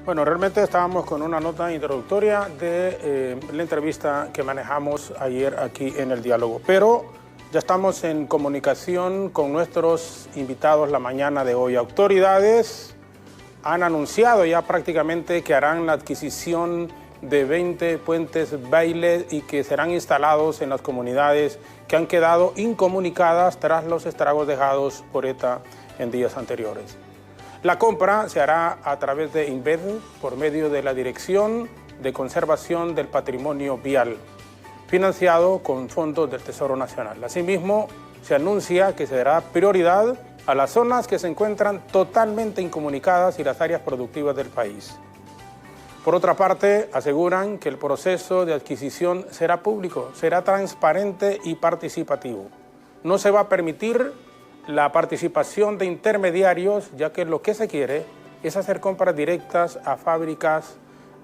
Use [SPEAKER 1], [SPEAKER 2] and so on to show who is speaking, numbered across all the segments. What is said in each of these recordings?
[SPEAKER 1] Bueno, realmente estábamos con una nota introductoria de la entrevista que manejamos ayer aquí en el diálogo, pero ya estamos en comunicación con nuestros invitados la mañana de hoy. Autoridades han anunciado ya prácticamente que harán la adquisición de 20 puentes Bailey y que serán instalados en las comunidades que han quedado incomunicadas tras los estragos dejados por ETA en días anteriores. La compra se hará a través de INVED por medio de la Dirección de Conservación del Patrimonio Vial, financiado con fondos del Tesoro Nacional. Asimismo, se anuncia que se dará prioridad a las zonas que se encuentran totalmente incomunicadas y las áreas productivas del país. Por otra parte, aseguran que el proceso de adquisición será público, será transparente y participativo. No se va a permitir la participación de intermediarios, ya que lo que se quiere es hacer compras directas a fábricas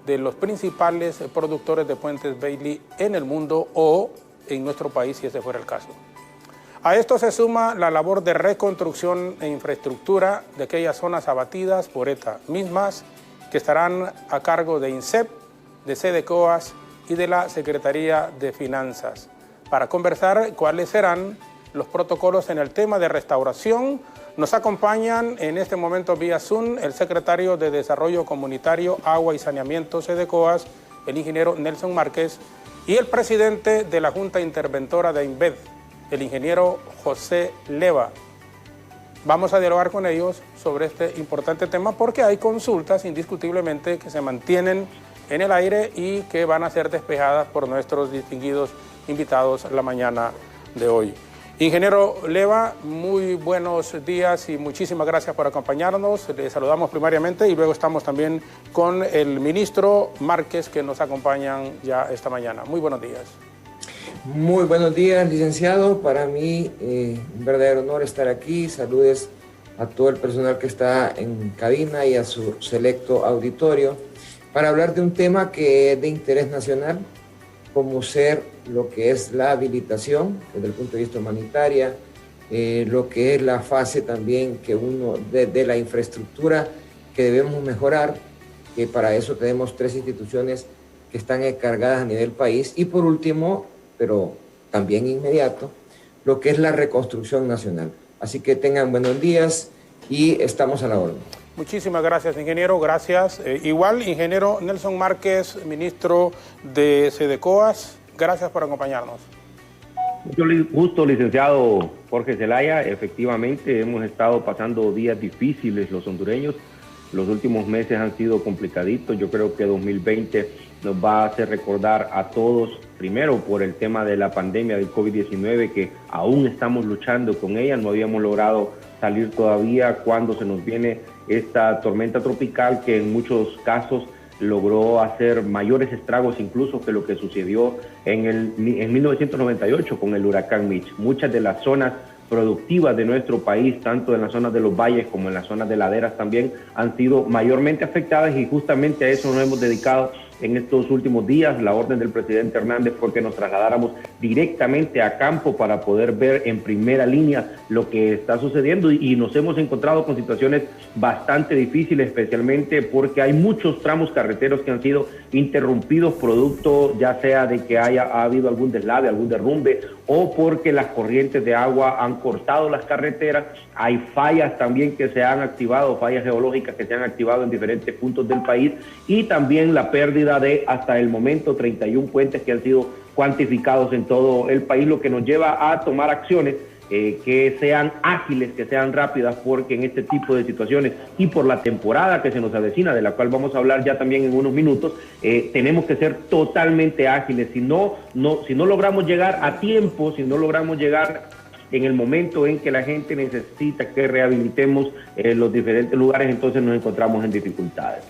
[SPEAKER 1] de los principales productores de puentes Bailey en el mundo o en nuestro país, si ese fuera el caso. A esto se suma la labor de reconstrucción e infraestructura de aquellas zonas abatidas por ETA, mismas que estarán a cargo de INSEP, de SEDECOAS y de la Secretaría de Finanzas, para conversar cuáles serán los protocolos en el tema de restauración. Nos acompañan en este momento vía Zoom el secretario de Desarrollo Comunitario, Agua y Saneamiento, SEDECOAS, el ingeniero Nelson Márquez, y el presidente de la Junta Interventora de INVED, el ingeniero José Leva. Vamos a dialogar con ellos sobre este importante tema porque hay consultas indiscutiblemente que se mantienen en el aire y que van a ser despejadas por nuestros distinguidos invitados la mañana de hoy. Ingeniero Leva, muy buenos días y muchísimas gracias por acompañarnos. Le saludamos primariamente y luego estamos también con el ministro Márquez, que nos acompañan ya esta mañana. Muy buenos días.
[SPEAKER 2] Muy buenos días, licenciado. Para mí, un verdadero honor estar aquí. Saludes a todo el personal que está en cabina y a su selecto auditorio para hablar de un tema que es de interés nacional, como ser lo que es la habilitación desde el punto de vista humanitario, lo que es la fase también que de la infraestructura que debemos mejorar, que para eso tenemos 3 instituciones que están encargadas a nivel país, y por último, pero también inmediato, lo que es la reconstrucción nacional. Así que tengan buenos días y estamos a la orden.
[SPEAKER 1] Muchísimas gracias, ingeniero, gracias. Igual, ingeniero Nelson Márquez, ministro de SEDECOAS, gracias por acompañarnos.
[SPEAKER 3] Mucho gusto, licenciado Jorge Zelaya. Efectivamente, hemos estado pasando días difíciles los hondureños. Los últimos meses han sido complicaditos. Yo creo que 2020 nos va a hacer recordar a todos, primero por el tema de la pandemia del COVID-19, que aún estamos luchando con ella. No habíamos logrado salir todavía cuando se nos viene esta tormenta tropical que en muchos casos logró hacer mayores estragos incluso que lo que sucedió en 1998 con el huracán Mitch. Muchas de las zonas productivas de nuestro país, tanto en las zonas de los valles como en las zonas de laderas también, han sido mayormente afectadas y justamente a eso nos hemos dedicado en estos últimos días. La orden del presidente Hernández fue que nos trasladáramos directamente a campo para poder ver en primera línea lo que está sucediendo y nos hemos encontrado con situaciones bastante difíciles, especialmente porque hay muchos tramos carreteros que han sido interrumpidos producto ya sea de que ha habido algún deslave, algún derrumbe o porque las corrientes de agua han cortado las carreteras. Hay fallas también que se han activado, fallas geológicas que se han activado en diferentes puntos del país y también la pérdida de hasta el momento 31 puentes que han sido cuantificados en todo el país, lo que nos lleva a tomar acciones que sean ágiles, que sean rápidas, porque en este tipo de situaciones y por la temporada que se nos avecina, de la cual vamos a hablar ya también en unos minutos, tenemos que ser totalmente ágiles. Si no logramos llegar a tiempo, si no logramos llegar en el momento en que la gente necesita que rehabilitemos los diferentes lugares, entonces nos encontramos en dificultades.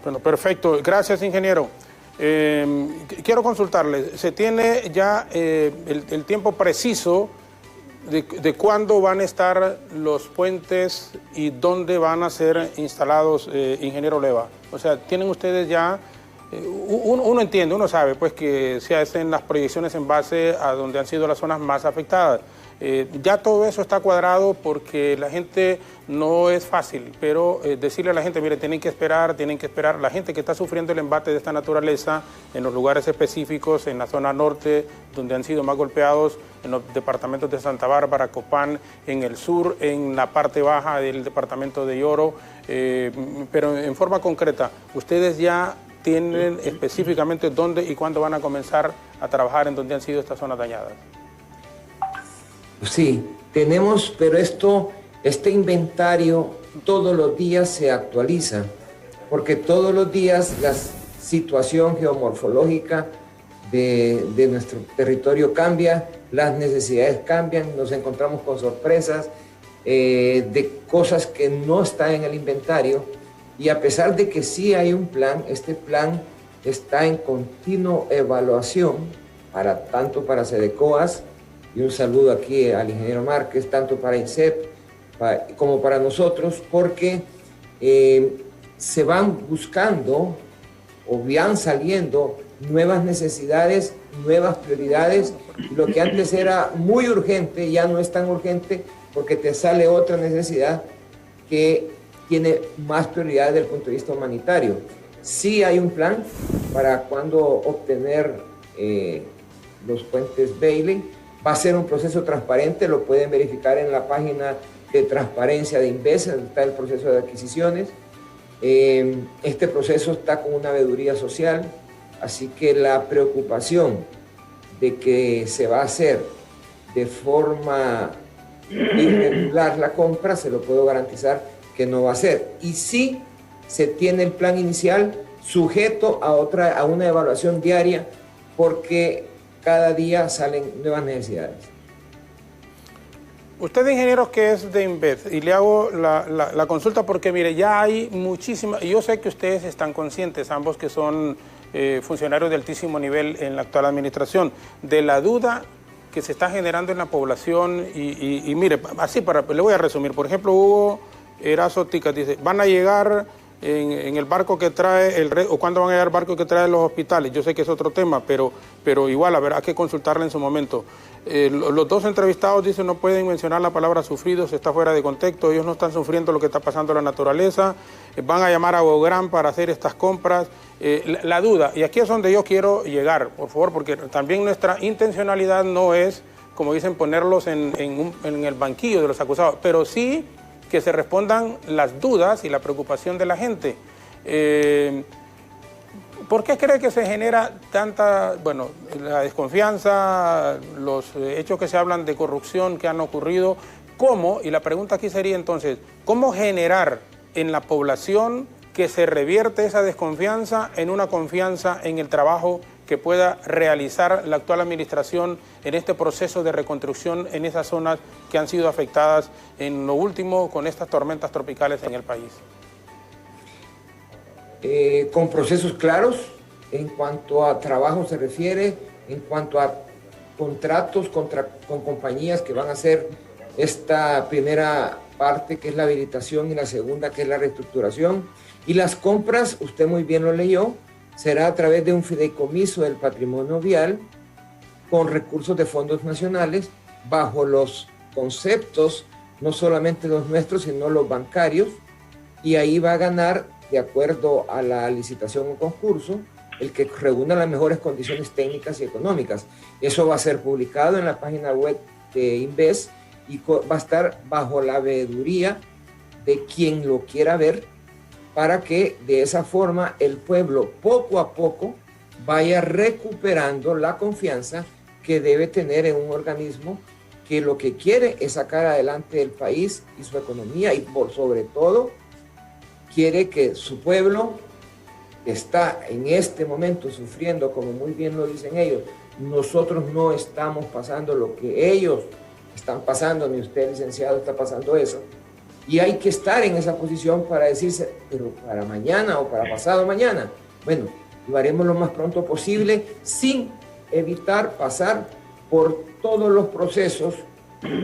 [SPEAKER 1] Bueno, perfecto. Gracias, ingeniero. Quiero consultarle, ¿se tiene ya el tiempo preciso de cuándo van a estar los puentes y dónde van a ser instalados, ingeniero Leva? O sea, ¿tienen ustedes ya uno entiende, uno sabe pues que se hacen las proyecciones en base a donde han sido las zonas más afectadas, Ya todo eso está cuadrado porque la gente no es fácil, pero decirle a la gente, mire, tienen que esperar, la gente que está sufriendo el embate de esta naturaleza en los lugares específicos, en la zona norte, donde han sido más golpeados, en los departamentos de Santa Bárbara, Copán, en el sur, en la parte baja del departamento de Yoro, pero en forma concreta, ustedes ya tienen específicamente dónde y cuándo van a comenzar a trabajar en donde han sido estas zonas dañadas.
[SPEAKER 2] Sí, tenemos, pero este inventario todos los días se actualiza, porque todos los días la situación geomorfológica de nuestro territorio cambia, las necesidades cambian, nos encontramos con sorpresas de cosas que no están en el inventario, y a pesar de que sí hay un plan, este plan está en continua evaluación, tanto para SEDECOAS, y un saludo aquí al ingeniero Márquez, tanto para INSEP como para nosotros, porque se van buscando o van saliendo nuevas necesidades, nuevas prioridades. Lo que antes era muy urgente ya no es tan urgente porque te sale otra necesidad que tiene más prioridad desde el punto de vista humanitario. Sí hay un plan para cuando obtener los puentes Bailey. Va a ser un proceso transparente, lo pueden verificar en la página de transparencia de INVES, donde está el proceso de adquisiciones. Este proceso está con una veeduría social, así que la preocupación de que se va a hacer de forma irregular la compra, se lo puedo garantizar que no va a ser. Y sí se tiene el plan inicial sujeto a una evaluación diaria, porque cada día salen nuevas necesidades.
[SPEAKER 1] Usted, ingeniero, que es de INVES, y le hago la consulta porque, mire, ya hay muchísimas, y yo sé que ustedes están conscientes, ambos que son funcionarios de altísimo nivel en la actual administración, de la duda que se está generando en la población, y mire, así le voy a resumir. Por ejemplo, Hugo Erazo Ticas dice, van a llegar en el barco que trae o cuándo van a llegar el barco que trae los hospitales. Yo sé que es otro tema, pero igual habrá que consultarle en su momento. Los dos entrevistados dicen no pueden mencionar la palabra sufridos, está fuera de contexto, ellos no están sufriendo lo que está pasando en la naturaleza, van a llamar a Bogran para hacer estas compras. La duda, y aquí es donde yo quiero llegar, por favor, porque también nuestra intencionalidad no es, como dicen, ponerlos en el banquillo de los acusados, pero sí que se respondan las dudas y la preocupación de la gente. ¿Por qué cree que se genera tanta, la desconfianza, los hechos que se hablan de corrupción que han ocurrido? ¿Cómo? Y la pregunta aquí sería entonces, ¿cómo generar en la población que se revierte esa desconfianza en una confianza en el trabajo que pueda realizar la actual administración en este proceso de reconstrucción en esas zonas que han sido afectadas en lo último con estas tormentas tropicales en el país?
[SPEAKER 2] Con procesos claros en cuanto a trabajo se refiere, en cuanto a contratos con compañías que van a hacer esta primera parte, que es la habilitación, y la segunda, que es la reestructuración. Y las compras, usted muy bien lo leyó, será a través de un fideicomiso del patrimonio vial con recursos de fondos nacionales bajo los conceptos, no solamente los nuestros, sino los bancarios, y ahí va a ganar, de acuerdo a la licitación o concurso, el que reúna las mejores condiciones técnicas y económicas. Eso va a ser publicado en la página web de INVES y va a estar bajo la veeduría de quien lo quiera ver, para que de esa forma el pueblo poco a poco vaya recuperando la confianza que debe tener en un organismo que lo que quiere es sacar adelante el país y su economía, y por sobre todo quiere que su pueblo, que está en este momento sufriendo, como muy bien lo dicen ellos, nosotros no estamos pasando lo que ellos están pasando, ni usted, licenciado, está pasando eso. Y hay que estar en esa posición para decirse, pero para mañana o para pasado mañana, bueno, lo haremos lo más pronto posible sin evitar pasar por todos los procesos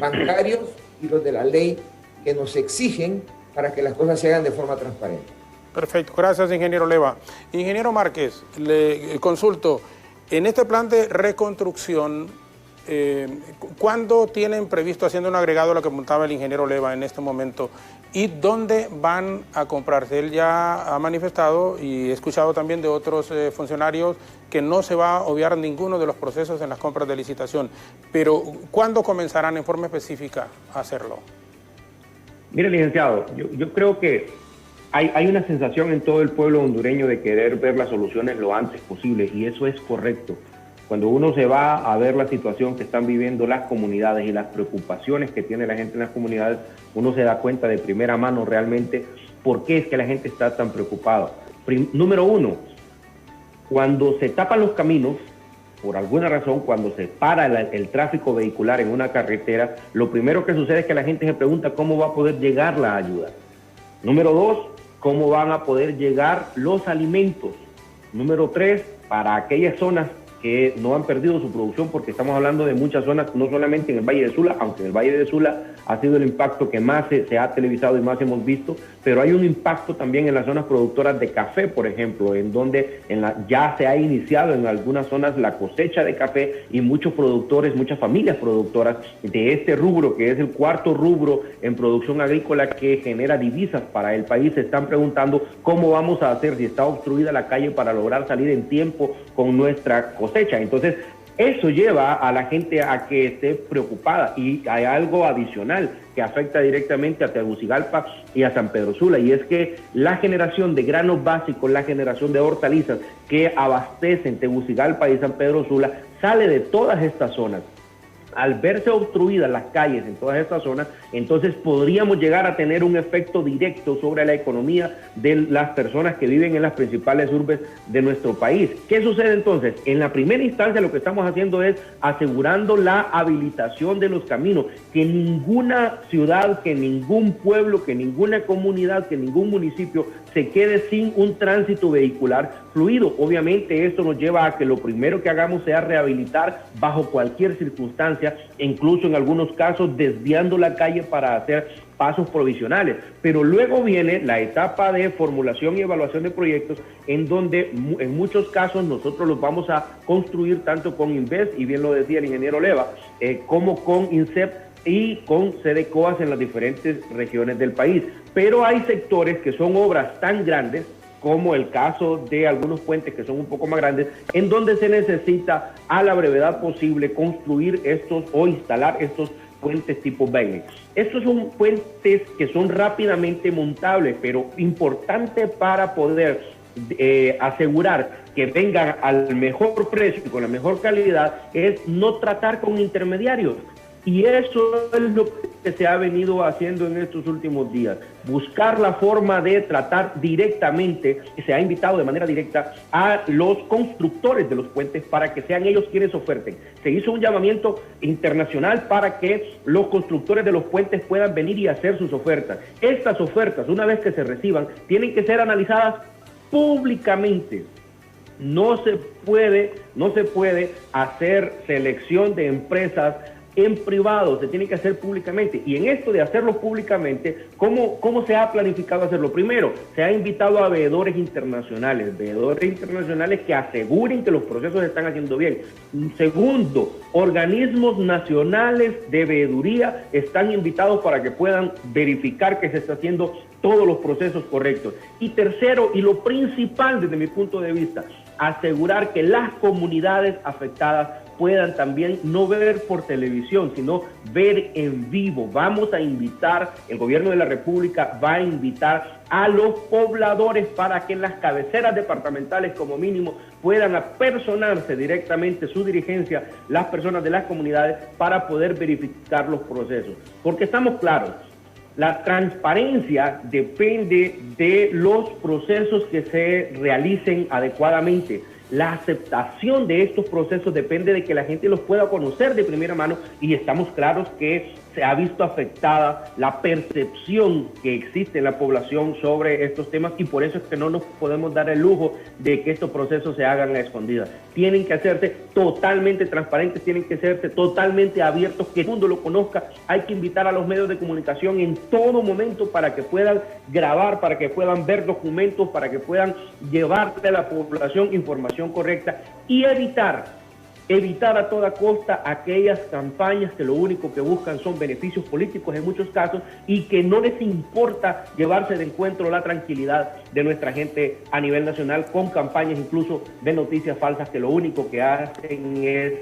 [SPEAKER 2] bancarios y los de la ley que nos exigen para que las cosas se hagan de forma transparente.
[SPEAKER 1] Perfecto, gracias, ingeniero Leva. Ingeniero Márquez, le consulto, en este plan de reconstrucción, ¿cuándo tienen previsto, haciendo un agregado a lo que apuntaba el ingeniero Leva en este momento, y dónde van a comprarse? Él ya ha manifestado, y he escuchado también de otros funcionarios, que no se va a obviar ninguno de los procesos en las compras de licitación, pero ¿cuándo comenzarán en forma específica a hacerlo?
[SPEAKER 3] Mire, licenciado, yo creo que hay una sensación en todo el pueblo hondureño de querer ver las soluciones lo antes posible, y eso es correcto. Cuando uno se va a ver la situación que están viviendo las comunidades y las preocupaciones que tiene la gente en las comunidades, uno se da cuenta de primera mano realmente por qué es que la gente está tan preocupada. Número uno, cuando se tapan los caminos, por alguna razón, cuando se para el tráfico vehicular en una carretera, lo primero que sucede es que la gente se pregunta cómo va a poder llegar la ayuda. Número dos, cómo van a poder llegar los alimentos. Número tres, para aquellas zonas que no han perdido su producción, porque estamos hablando de muchas zonas, no solamente en el Valle de Sula, aunque en el Valle de Sula ha sido el impacto que más se ha televisado y más hemos visto, pero hay un impacto también en las zonas productoras de café, por ejemplo, en donde ya se ha iniciado en algunas zonas la cosecha de café, y muchos productores, muchas familias productoras de este rubro, que es el cuarto rubro en producción agrícola que genera divisas para el país, se están preguntando cómo vamos a hacer si está obstruida la calle para lograr salir en tiempo con nuestra cosecha. Entonces, eso lleva a la gente a que esté preocupada, y hay algo adicional que afecta directamente a Tegucigalpa y a San Pedro Sula, y es que la generación de granos básicos, la generación de hortalizas que abastecen Tegucigalpa y San Pedro Sula sale de todas estas zonas. Al verse obstruidas las calles en todas estas zonas, entonces podríamos llegar a tener un efecto directo sobre la economía de las personas que viven en las principales urbes de nuestro país. ¿Qué sucede entonces? En la primera instancia lo que estamos haciendo es asegurando la habilitación de los caminos, que ninguna ciudad, que ningún pueblo, que ninguna comunidad, que ningún municipio se quede sin un tránsito vehicular fluido. Obviamente esto nos lleva a que lo primero que hagamos sea rehabilitar bajo cualquier circunstancia, incluso en algunos casos desviando la calle para hacer pasos provisionales. Pero luego viene la etapa de formulación y evaluación de proyectos, en donde en muchos casos nosotros los vamos a construir tanto con Inves, y bien lo decía el ingeniero Leva, como con INSEP y con CDCOAS en las diferentes regiones del país. Pero hay sectores que son obras tan grandes, como el caso de algunos puentes que son un poco más grandes, en donde se necesita a la brevedad posible construir estos o instalar estos puentes tipo Bailey. Estos son puentes que son rápidamente montables, pero importante para poder asegurar que vengan al mejor precio y con la mejor calidad es no tratar con intermediarios. Y eso es lo que se ha venido haciendo en estos últimos días, buscar la forma de tratar directamente, que se ha invitado de manera directa a los constructores de los puentes para que sean ellos quienes oferten. Se hizo un llamamiento internacional para que los constructores de los puentes puedan venir y hacer sus ofertas. Estas ofertas, una vez que se reciban, tienen que ser analizadas públicamente. No se puede hacer selección de empresas en privado, se tiene que hacer públicamente. Y en esto de hacerlo públicamente, ¿cómo se ha planificado hacerlo? Primero, se ha invitado a veedores internacionales que aseguren que los procesos se están haciendo bien. Segundo, organismos nacionales de veeduría están invitados para que puedan verificar que se está haciendo todos los procesos correctos. Y tercero, y lo principal desde mi punto de vista, asegurar que las comunidades afectadas puedan también no ver por televisión, sino ver en vivo. Vamos a invitar, el gobierno de la República va a invitar a los pobladores para que en las cabeceras departamentales, como mínimo, puedan apersonarse directamente su dirigencia, las personas de las comunidades, para poder verificar los procesos. Porque estamos claros, la transparencia depende de los procesos que se realicen adecuadamente. La aceptación de estos procesos depende de que la gente los pueda conocer de primera mano, y estamos claros que se ha visto afectada la percepción que existe en la población sobre estos temas, y por eso es que no nos podemos dar el lujo de que estos procesos se hagan a escondidas. Tienen que hacerse totalmente transparentes, tienen que hacerse totalmente abiertos, que el mundo lo conozca. Hay que invitar a los medios de comunicación en todo momento para que puedan grabar, para que puedan ver documentos, para que puedan llevarle a la población información correcta, y evitar evitar a toda costa aquellas campañas que lo único que buscan son beneficios políticos en muchos casos y que no les importa llevarse de encuentro la tranquilidad de nuestra gente a nivel nacional con campañas incluso de noticias falsas que lo único que hacen es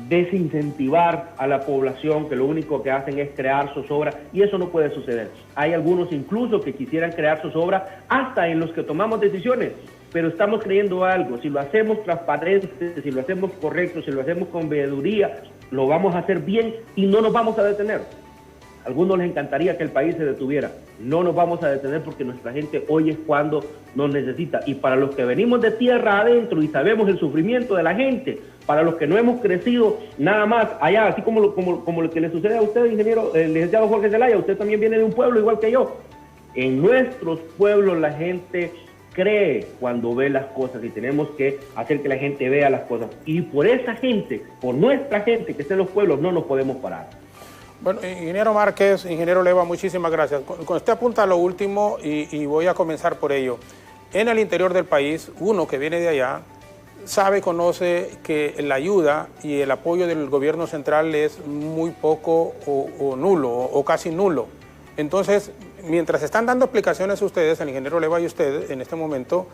[SPEAKER 3] desincentivar a la población, que lo único que hacen es crear zozobra, y eso no puede suceder. Hay algunos incluso que quisieran crear zozobra hasta en los que tomamos decisiones, pero estamos creyendo algo. Si lo hacemos transparente, si lo hacemos correcto, si lo hacemos con veeduría, lo vamos a hacer bien y no nos vamos a detener. A algunos les encantaría que el país se detuviera. No nos vamos a detener porque nuestra gente hoy es cuando nos necesita. Y para los que venimos de tierra adentro y sabemos el sufrimiento de la gente, para los que no hemos crecido nada más allá, así como lo que le sucede a usted, ingeniero, el licenciado Jorge Zelaya, usted también viene de un pueblo igual que yo. En nuestros pueblos la gente cree cuando ve las cosas y tenemos que hacer que la gente vea las cosas. Y por esa gente, por nuestra gente que está en los pueblos, no nos podemos parar.
[SPEAKER 1] Bueno, ingeniero Márquez, ingeniero Leyva, muchísimas gracias. Con usted apunta a lo último y voy a comenzar por ello. En el interior del país, uno que viene de allá sabe, conoce que la ayuda y el apoyo del gobierno central es muy poco o nulo o casi nulo. Entonces, mientras están dando explicaciones ustedes, el ingeniero Leyva y usted en este momento,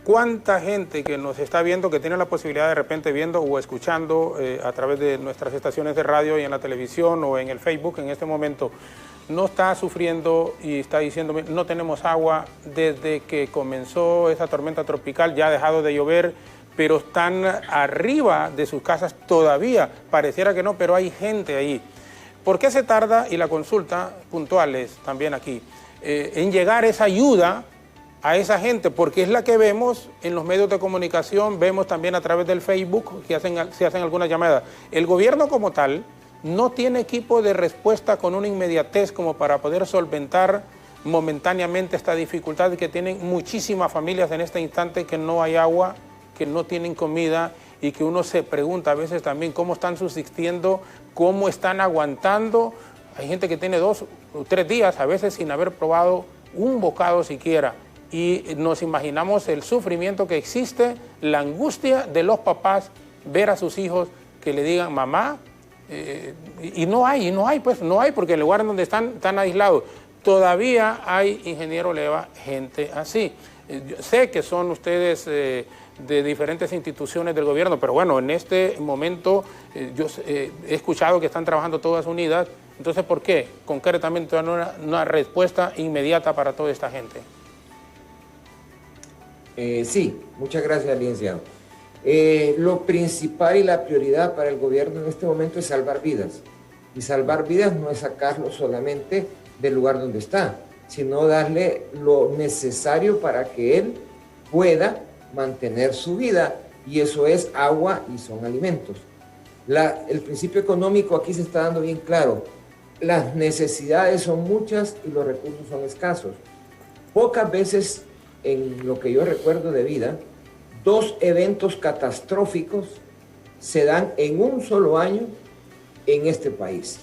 [SPEAKER 1] ¿cuánta gente que nos está viendo, que tiene la posibilidad de repente viendo o escuchando a través de nuestras estaciones de radio y en la televisión o en el Facebook en este momento, no está sufriendo y está diciéndome, no tenemos agua desde que comenzó esa tormenta tropical, ya ha dejado de llover, pero están arriba de sus casas todavía? Pareciera que no, pero hay gente ahí. ¿Por qué se tarda, y la consulta puntual es también aquí, en llegar esa ayuda a esa gente? Porque es la que vemos en los medios de comunicación, vemos también a través del Facebook que se hacen algunas llamadas. El gobierno como tal no tiene equipo de respuesta con una inmediatez como para poder solventar momentáneamente esta dificultad que tienen muchísimas familias en este instante, que no hay agua, que no tienen comida y que uno se pregunta a veces también cómo están subsistiendo, cómo están aguantando. Hay gente que tiene 2 o 3 días a veces sin haber probado un bocado siquiera. Y nos imaginamos el sufrimiento que existe, la angustia de los papás, ver a sus hijos que le digan mamá, y no hay, porque en el lugar donde están aislados. Todavía hay, ingeniero Leyva, gente así. Yo sé que son ustedes de diferentes instituciones del gobierno, pero bueno, en este momento yo he escuchado que están trabajando todas unidas. Entonces, ¿por qué concretamente una respuesta inmediata para toda esta gente?
[SPEAKER 2] Sí, muchas gracias, licenciado. Lo principal y la prioridad para el gobierno en este momento es salvar vidas. Y salvar vidas no es sacarlo solamente del lugar donde está, sino darle lo necesario para que él pueda mantener su vida, y eso es agua y son alimentos. El principio económico aquí se está dando bien claro. Las necesidades son muchas y los recursos son escasos. Pocas veces en lo que yo recuerdo de vida, 2 eventos catastróficos se dan en un solo año en este país.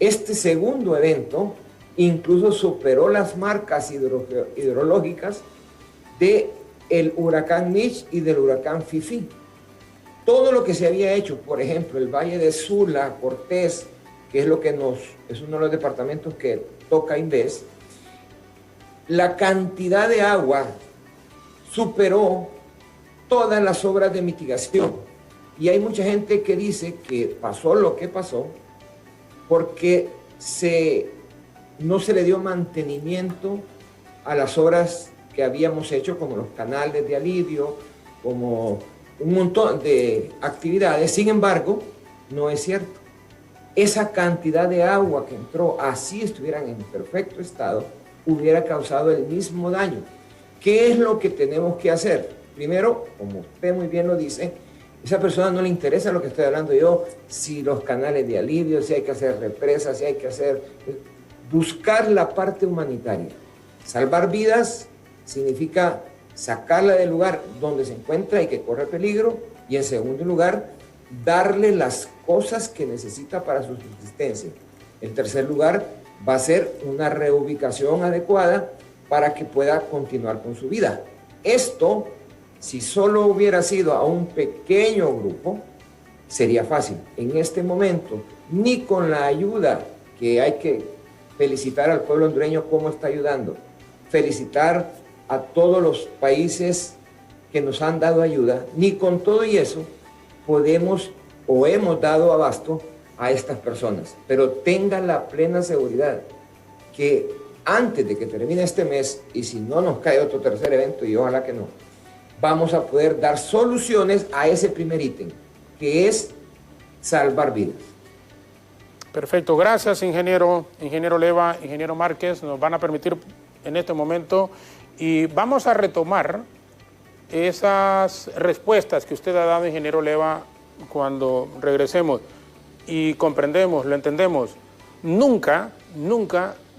[SPEAKER 2] Este segundo evento incluso superó las marcas hidrológicas del huracán Mitch y del huracán Fifi. Todo lo que se había hecho, por ejemplo, el Valle de Sula, Cortés, que es uno de los departamentos que toca Inves, la cantidad de agua superó todas las obras de mitigación. Y hay mucha gente que dice que pasó lo que pasó porque no se le dio mantenimiento a las obras que habíamos hecho, como los canales de alivio, como un montón de actividades. Sin embargo, no es cierto. Esa cantidad de agua que entró, así estuvieran en perfecto estado, hubiera causado el mismo daño. ¿Qué es lo que tenemos que hacer? Primero, como usted muy bien lo dice, a esa persona no le interesa lo que estoy hablando yo, si los canales de alivio, si hay que hacer represas, si hay que buscar la parte humanitaria. Salvar vidas significa sacarla del lugar donde se encuentra y que corre peligro, y en segundo lugar, darle las cosas que necesita para su subsistencia. En tercer lugar, va a ser una reubicación adecuada para que pueda continuar con su vida. Esto, si solo hubiera sido a un pequeño grupo, sería fácil. En este momento, ni con la ayuda, que hay que felicitar al pueblo hondureño cómo está ayudando, felicitar a todos los países que nos han dado ayuda, ni con todo y eso podemos o hemos dado abasto a estas personas. Pero tengan la plena seguridad que antes de que termine este mes, y si no nos cae otro tercer evento, y ojalá que no, vamos a poder dar soluciones a ese primer ítem, que es salvar vidas.
[SPEAKER 1] Perfecto, gracias ingeniero Leva, ingeniero Márquez, nos van a permitir en este momento y vamos a retomar esas respuestas que usted ha dado, ingeniero Leva, cuando regresemos y comprendemos, lo entendemos. Nunca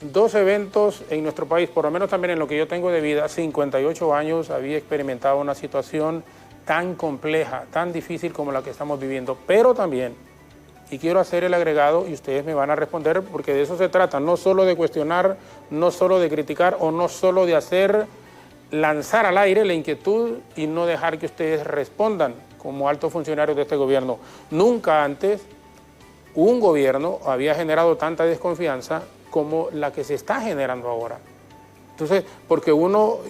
[SPEAKER 1] dos eventos en nuestro país, por lo menos también en lo que yo tengo de vida, 58 años, había experimentado una situación tan compleja, tan difícil como la que estamos viviendo, pero también, y quiero hacer el agregado y ustedes me van a responder, porque de eso se trata, no solo de cuestionar, no solo de criticar o no solo de lanzar al aire la inquietud y no dejar que ustedes respondan como altos funcionarios de este gobierno. Nunca antes un gobierno había generado tanta desconfianza como la que se está generando ahora. Entonces, porque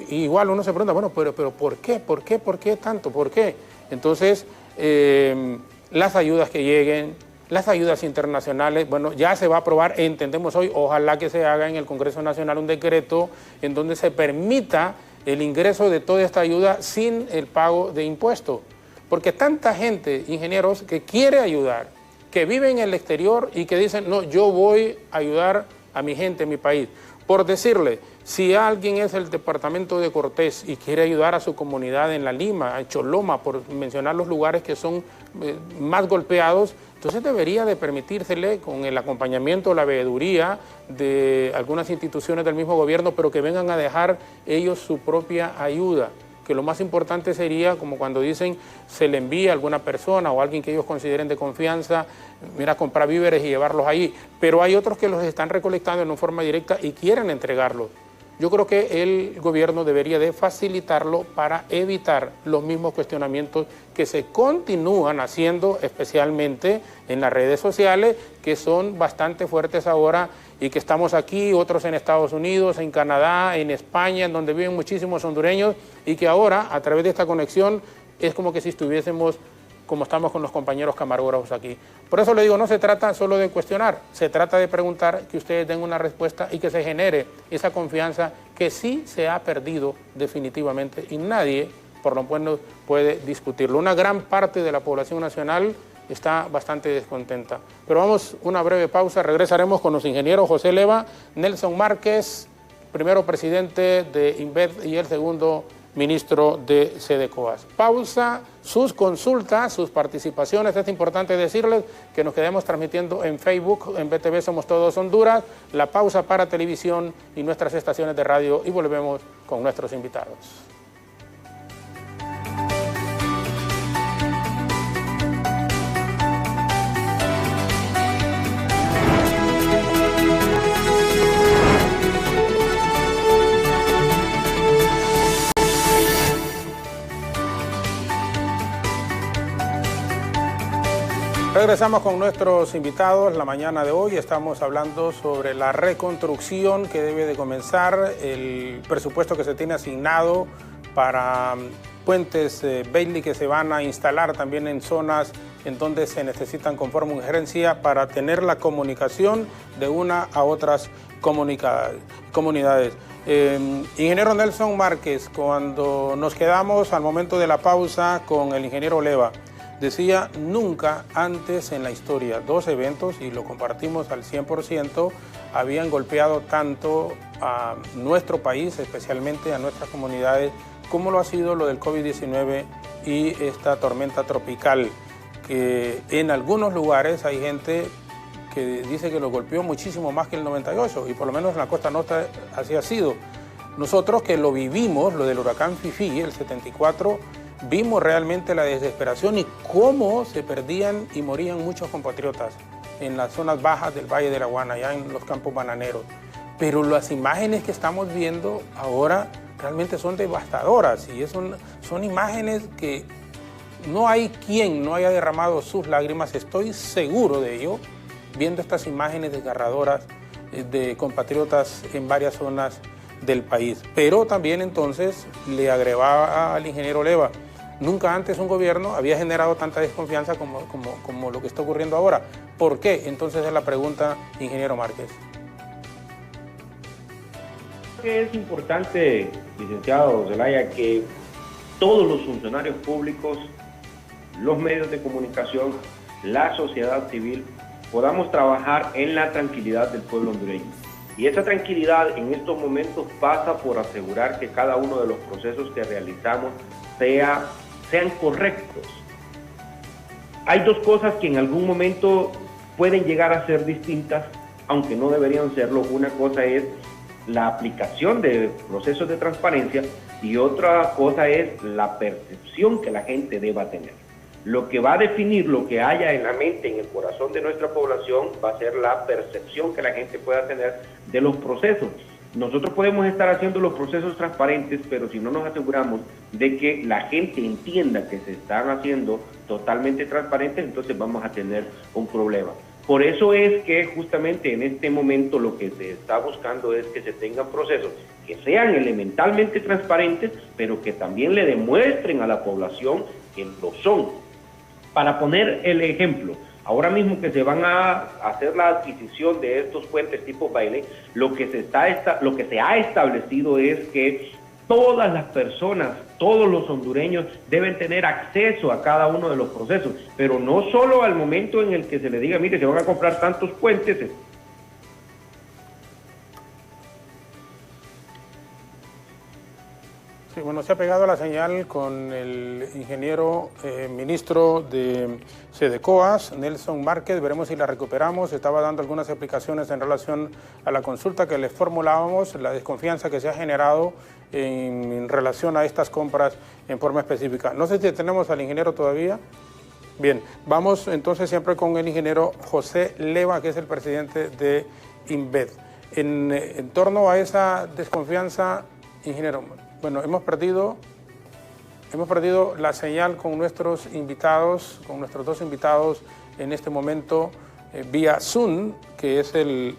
[SPEAKER 1] igual uno se pregunta, bueno, pero ¿por qué? ¿Por qué tanto? ¿Por qué? Entonces, las ayudas que lleguen, las ayudas internacionales, bueno, ya se va a aprobar, entendemos hoy, ojalá que se haga en el Congreso Nacional un decreto en donde se permita el ingreso de toda esta ayuda sin el pago de impuestos. Porque tanta gente, ingenieros, que quiere ayudar, que vive en el exterior y que dicen, no, yo voy a ayudar a mi gente, a mi país. Por decirle, si alguien es del departamento de Cortés y quiere ayudar a su comunidad en La Lima, en Choloma, por mencionar los lugares que son más golpeados, entonces debería de permitírsele con el acompañamiento, la veeduría de algunas instituciones del mismo gobierno, pero que vengan a dejar ellos su propia ayuda. Que lo más importante sería, como cuando dicen, se le envía a alguna persona o a alguien que ellos consideren de confianza, mira, comprar víveres y llevarlos ahí. Pero hay otros que los están recolectando en una forma directa y quieren entregarlos. Yo creo que el gobierno debería de facilitarlo para evitar los mismos cuestionamientos que se continúan haciendo, especialmente en las redes sociales, que son bastante fuertes ahora y que estamos aquí, otros en Estados Unidos, en Canadá, en España, en donde viven muchísimos hondureños y que ahora, a través de esta conexión, es como que si estuviésemos como estamos con los compañeros camarógrafos aquí. Por eso le digo, no se trata solo de cuestionar, se trata de preguntar, que ustedes den una respuesta y que se genere esa confianza que sí se ha perdido definitivamente y nadie, por lo menos, puede discutirlo. Una gran parte de la población nacional está bastante descontenta. Pero vamos a una breve pausa, regresaremos con los ingenieros José Leva, Nelson Márquez, primero presidente de INVED y el segundo ministro de SEDECOAS. Pausa, sus consultas, sus participaciones. Es importante decirles que nos quedemos transmitiendo en Facebook, en BTV Somos Todos Honduras, la pausa para televisión y nuestras estaciones de radio y volvemos con nuestros invitados. Regresamos con nuestros invitados la mañana de hoy. Estamos hablando sobre la reconstrucción que debe de comenzar, el presupuesto que se tiene asignado para puentes Bailey que se van a instalar también en zonas en donde se necesitan con forma de urgencia para tener la comunicación de una a otras comunidades. Ingeniero Nelson Márquez, cuando nos quedamos al momento de la pausa con el ingeniero Leva, decía, nunca antes en la historia dos eventos, y lo compartimos al 100%, habían golpeado tanto a nuestro país, especialmente a nuestras comunidades, como lo ha sido lo del COVID-19 y esta tormenta tropical, que en algunos lugares hay gente que dice que lo golpeó muchísimo más que el 98, y por lo menos en la costa norte así ha sido. Nosotros que lo vivimos, lo del huracán Fifi, el 74, vimos realmente la desesperación y cómo se perdían y morían muchos compatriotas en las zonas bajas del Valle de la Guana, allá en los campos bananeros. Pero las imágenes que estamos viendo ahora realmente son devastadoras y son imágenes que no hay quien no haya derramado sus lágrimas, estoy seguro de ello, viendo estas imágenes desgarradoras de compatriotas en varias zonas del país. Pero también entonces le agregaba al ingeniero Leyva, nunca antes un gobierno había generado tanta desconfianza como lo que está ocurriendo ahora. ¿Por qué? Entonces es la pregunta, ingeniero Márquez.
[SPEAKER 3] Es importante, licenciado Zelaya, que todos los funcionarios públicos, los medios de comunicación, la sociedad civil, podamos trabajar en la tranquilidad del pueblo hondureño. Y esa tranquilidad en estos momentos pasa por asegurar que cada uno de los procesos que realizamos sean correctos. Hay dos cosas que en algún momento pueden llegar a ser distintas, aunque no deberían serlo. Una cosa es la aplicación de procesos de transparencia y otra cosa es la percepción que la gente deba tener. Lo que va a definir lo que haya en la mente, en el corazón de nuestra población, va a ser la percepción que la gente pueda tener de los procesos. Nosotros podemos estar haciendo los procesos transparentes, pero si no nos aseguramos de que la gente entienda que se están haciendo totalmente transparentes, entonces vamos a tener un problema. Por eso es que justamente en este momento lo que se está buscando es que se tengan procesos que sean elementalmente transparentes, pero que también le demuestren a la población que lo son. Para poner el ejemplo, ahora mismo que se van a hacer la adquisición de estos puentes tipo baile, lo que se ha establecido es que todas las personas, todos los hondureños deben tener acceso a cada uno de los procesos, pero no solo al momento en el que se le diga, mire, se van a comprar tantos puentes.
[SPEAKER 1] Sí, bueno, se ha pegado la señal con el ingeniero ministro de SEDECOAS, Nelson Márquez. Veremos si la recuperamos. Estaba dando algunas explicaciones en relación a la consulta que le formulábamos, la desconfianza que se ha generado en relación a estas compras en forma específica. No sé si tenemos al ingeniero todavía. Bien, vamos entonces siempre con el ingeniero José Leyva, que es el presidente de INVED. En torno a esa desconfianza, ingeniero, bueno, hemos perdido la señal con nuestros invitados, con nuestros dos invitados en este momento vía Zoom, que es el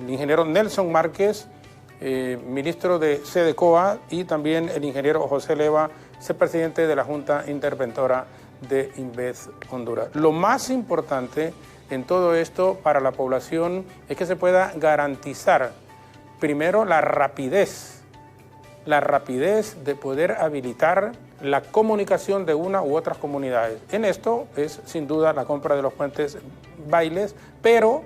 [SPEAKER 1] ingeniero Nelson Márquez, ministro de SEDECOA, y también el ingeniero José Leyva, presidente de la Junta Interventora de INVED Honduras. Lo más importante en todo esto para la población es que se pueda garantizar primero la rapidez de poder habilitar la comunicación de una u otras comunidades. En esto es sin duda la compra de los puentes bailes, pero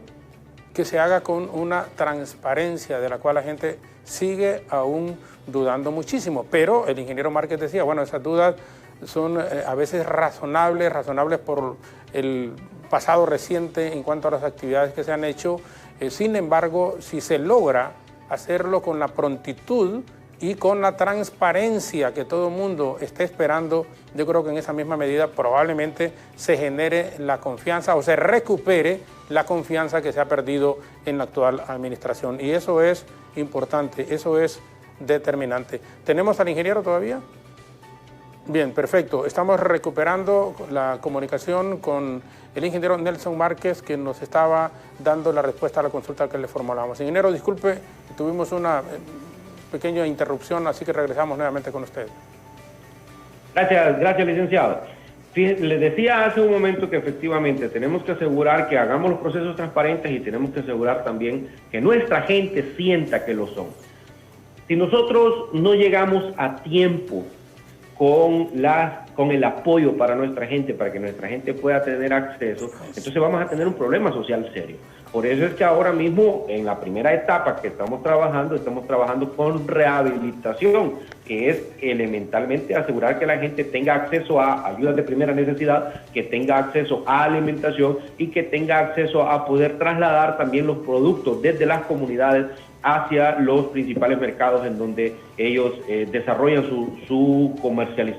[SPEAKER 1] que se haga con una transparencia de la cual la gente sigue aún dudando muchísimo. Pero el ingeniero Márquez decía, bueno, esas dudas son a veces razonables por el pasado reciente en cuanto a las actividades que se han hecho. Sin embargo, si se logra hacerlo con la prontitud y con la transparencia que todo el mundo está esperando, yo creo que en esa misma medida probablemente se genere la confianza o se recupere la confianza que se ha perdido en la actual administración. Y eso es importante, eso es determinante. ¿Tenemos al ingeniero todavía? Bien, perfecto. Estamos recuperando la comunicación con el ingeniero Nelson Márquez, que nos estaba dando la respuesta a la consulta que le formulamos. Ingeniero, disculpe, tuvimos una pequeña interrupción, así que regresamos nuevamente con usted.
[SPEAKER 3] Gracias, licenciado. Les decía hace un momento que efectivamente tenemos que asegurar que hagamos los procesos transparentes y tenemos que asegurar también que nuestra gente sienta que lo son. Si nosotros no llegamos a tiempo con el apoyo para nuestra gente, para que nuestra gente pueda tener acceso, entonces vamos a tener un problema social serio. Por eso es que ahora mismo, en la primera etapa que estamos trabajando con rehabilitación, que es elementalmente asegurar que la gente tenga acceso a ayudas de primera necesidad, que tenga acceso a alimentación y que tenga acceso a poder trasladar también los productos desde las comunidades hacia los principales mercados en donde ellos desarrollan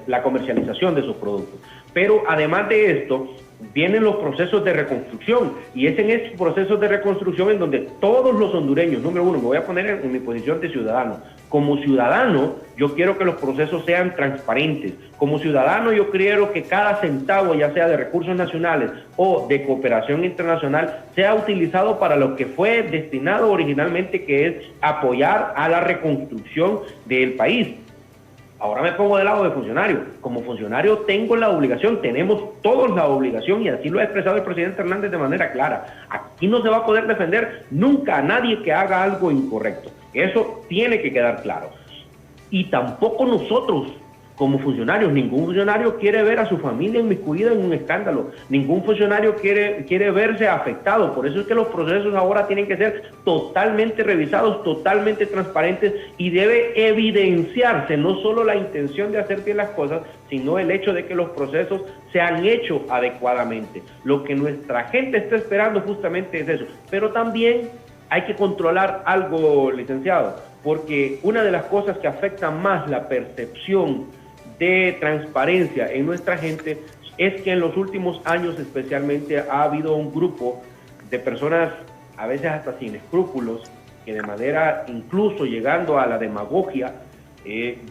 [SPEAKER 3] la comercialización de sus productos. Pero además de esto, vienen los procesos de reconstrucción, y es en estos procesos de reconstrucción en donde todos los hondureños, número uno, me voy a poner en mi posición de ciudadano, Como ciudadano, yo quiero que los procesos sean transparentes. Como ciudadano, yo quiero que cada centavo, ya sea de recursos nacionales o de cooperación internacional, sea utilizado para lo que fue destinado originalmente, que es apoyar a la reconstrucción del país. Ahora me pongo del lado de funcionario. Como funcionario tengo la obligación, tenemos todos la obligación, y así lo ha expresado el presidente Hernández de manera clara. Aquí no se va a poder defender nunca a nadie que haga algo incorrecto. Eso tiene que quedar claro. Y tampoco nosotros, como funcionarios, ningún funcionario quiere ver a su familia inmiscuida en un escándalo. Ningún funcionario quiere verse afectado. Por eso es que los procesos ahora tienen que ser totalmente revisados, totalmente transparentes, y debe evidenciarse no solo la intención de hacer bien las cosas, sino el hecho de que los procesos se han hecho adecuadamente. Lo que nuestra gente está esperando justamente es eso. Pero también hay que controlar algo, licenciado, porque una de las cosas que afecta más la percepción de transparencia en nuestra gente es que en los últimos años especialmente ha habido un grupo de personas, a veces hasta sin escrúpulos, que de manera incluso llegando a la demagogia,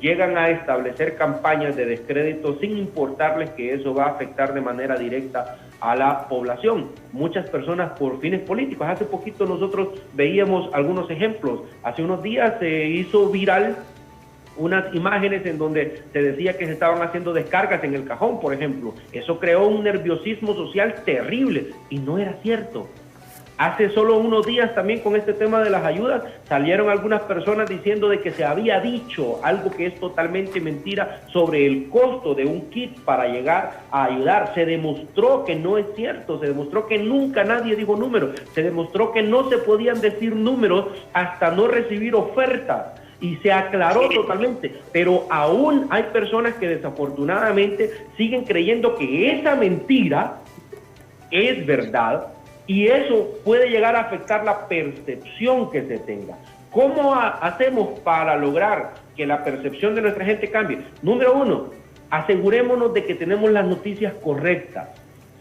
[SPEAKER 3] llegan a establecer campañas de descrédito sin importarles que eso va a afectar de manera directa a la población. Muchas personas por fines políticos. Hace poquito nosotros veíamos algunos ejemplos. Hace unos días se hizo viral unas imágenes en donde se decía que se estaban haciendo descargas en el cajón, por ejemplo. Eso creó un nerviosismo social terrible y no era cierto. Hace solo unos días también con este tema de las ayudas salieron algunas personas diciendo de que se había dicho algo que es totalmente mentira sobre el costo de un kit para llegar a ayudar. Se demostró que no es cierto, se demostró que nunca nadie dijo números, se demostró que no se podían decir números hasta no recibir ofertas. Y se aclaró totalmente, pero aún hay personas que desafortunadamente siguen creyendo que esa mentira es verdad, y eso puede llegar a afectar la percepción que se tenga. ¿Cómo hacemos para lograr que la percepción de nuestra gente cambie? Número uno, asegurémonos de que tenemos las noticias correctas.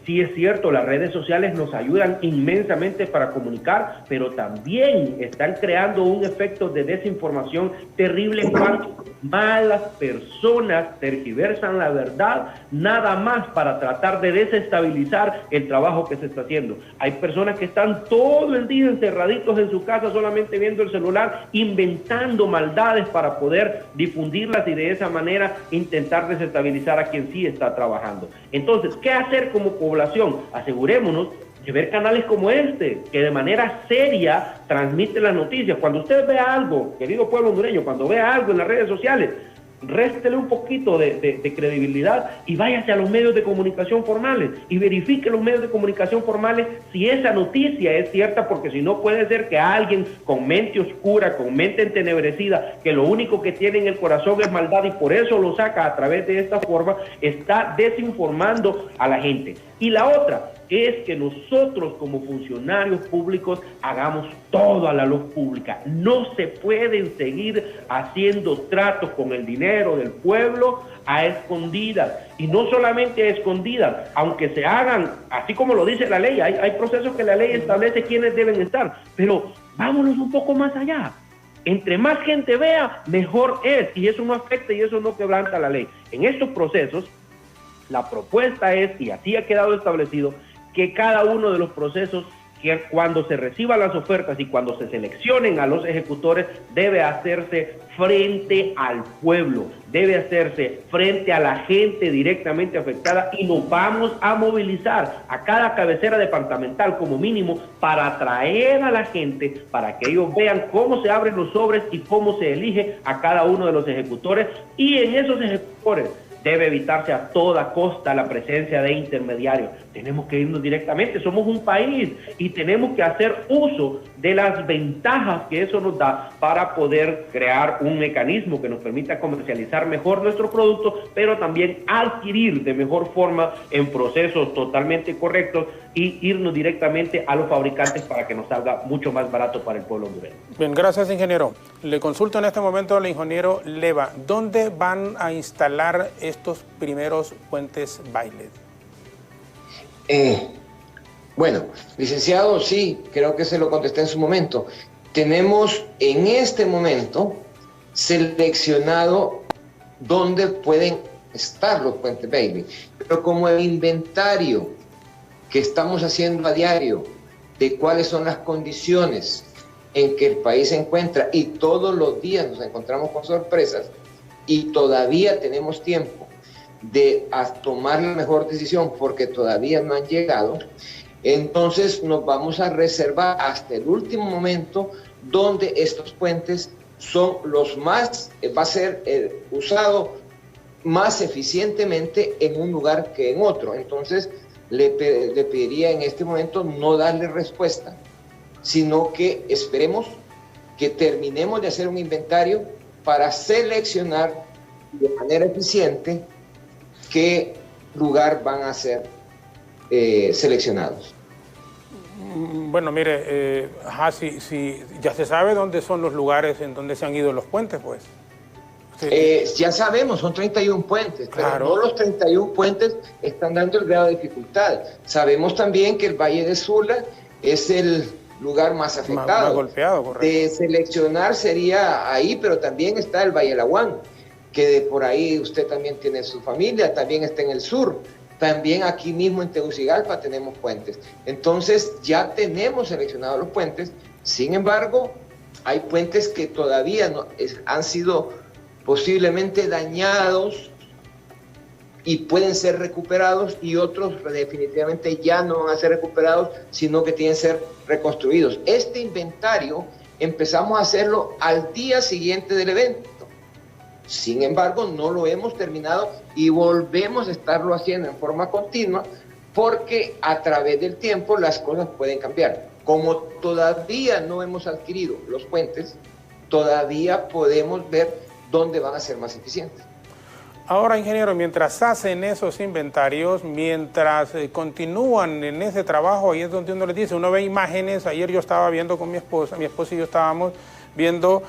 [SPEAKER 3] Sí es cierto, las redes sociales nos ayudan inmensamente para comunicar, pero también están creando un efecto de desinformación terrible en cuanto malas personas tergiversan la verdad nada más para tratar de desestabilizar el trabajo que se está haciendo. Hay personas que están todo el día encerraditos en su casa solamente viendo el celular, inventando maldades para poder difundirlas y de esa manera intentar desestabilizar a quien sí está trabajando. Entonces, ¿qué hacer como población? Asegurémonos de ver canales como este, que de manera seria transmiten las noticias. Cuando usted vea algo, querido pueblo hondureño, cuando vea algo en las redes sociales, réstele un poquito de credibilidad y váyase a los medios de comunicación formales y verifique los medios de comunicación formales si esa noticia es cierta, porque si no puede ser que alguien con mente oscura, con mente entenebrecida, que lo único que tiene en el corazón es maldad y por eso lo saca a través de esta forma, está desinformando a la gente. Y la otra es que nosotros como funcionarios públicos hagamos todo a la luz pública. No se pueden seguir haciendo tratos con el dinero del pueblo a escondidas, y no solamente a escondidas, aunque se hagan, así como lo dice la ley, hay procesos que la ley establece quiénes deben estar, pero vámonos un poco más allá. Entre más gente vea, mejor es, y eso no afecta y eso no quebranta la ley. En estos procesos, la propuesta es, y así ha quedado establecido, que cada uno de los procesos, que cuando se reciban las ofertas y cuando se seleccionen a los ejecutores, debe hacerse frente al pueblo, debe hacerse frente a la gente directamente afectada, y nos vamos a movilizar a cada cabecera departamental como mínimo para atraer a la gente, para que ellos vean cómo se abren los sobres y cómo se elige a cada uno de los ejecutores, y en esos ejecutores debe evitarse a toda costa la presencia de intermediarios. Tenemos que irnos directamente, somos un país y tenemos que hacer uso de las ventajas que eso nos da para poder crear un mecanismo que nos permita comercializar mejor nuestros productos, pero también adquirir de mejor forma en procesos totalmente correctos y irnos directamente a los fabricantes para que nos salga mucho más barato para el pueblo hondureño.
[SPEAKER 1] Bien, gracias, ingeniero. Le consulto en este momento al ingeniero Leva, ¿dónde van a instalar estos primeros puentes Bailed?
[SPEAKER 2] Bueno, licenciado, sí, creo que se lo contesté en su momento. Tenemos en este momento seleccionado dónde pueden estar los puentes Bailey. Pero como el inventario que estamos haciendo a diario de cuáles son las condiciones en que el país se encuentra, y todos los días nos encontramos con sorpresas, y todavía tenemos tiempo de tomar la mejor decisión porque todavía no han llegado, entonces nos vamos a reservar hasta el último momento donde estos puentes son los más, va a ser usado más eficientemente en un lugar que en otro. Entonces le pediría en este momento no darle respuesta, sino que esperemos que terminemos de hacer un inventario para seleccionar de manera eficiente qué lugar van a ser seleccionados.
[SPEAKER 1] Bueno, mire, si ya se sabe dónde son los lugares en donde se han ido los puentes, pues. Sí.
[SPEAKER 2] Ya sabemos, son 31 puentes,
[SPEAKER 1] claro,
[SPEAKER 2] pero no los 31 puentes están dando el grado de dificultad. Sabemos también que el Valle de Sula es el lugar más afectado.
[SPEAKER 1] Más golpeado, correcto.
[SPEAKER 2] De seleccionar sería ahí, pero también está el Valle Laguán, que de por ahí usted también tiene su familia, también está en el sur. También aquí mismo en Tegucigalpa tenemos puentes. Entonces ya tenemos seleccionados los puentes. Sin embargo, hay puentes que todavía no, han sido posiblemente dañados y pueden ser recuperados, y otros definitivamente ya no van a ser recuperados, sino que tienen que ser reconstruidos. Este inventario empezamos a hacerlo al día siguiente del evento. Sin embargo, no lo hemos terminado y volvemos a estarlo haciendo en forma continua, porque a través del tiempo las cosas pueden cambiar. Como todavía no hemos adquirido los puentes, todavía podemos ver dónde van a ser más eficientes.
[SPEAKER 1] Ahora, ingeniero, mientras hacen esos inventarios, mientras continúan en ese trabajo, ahí es donde uno les dice, uno ve imágenes. Ayer yo estaba viendo con mi esposa y yo estábamos viendo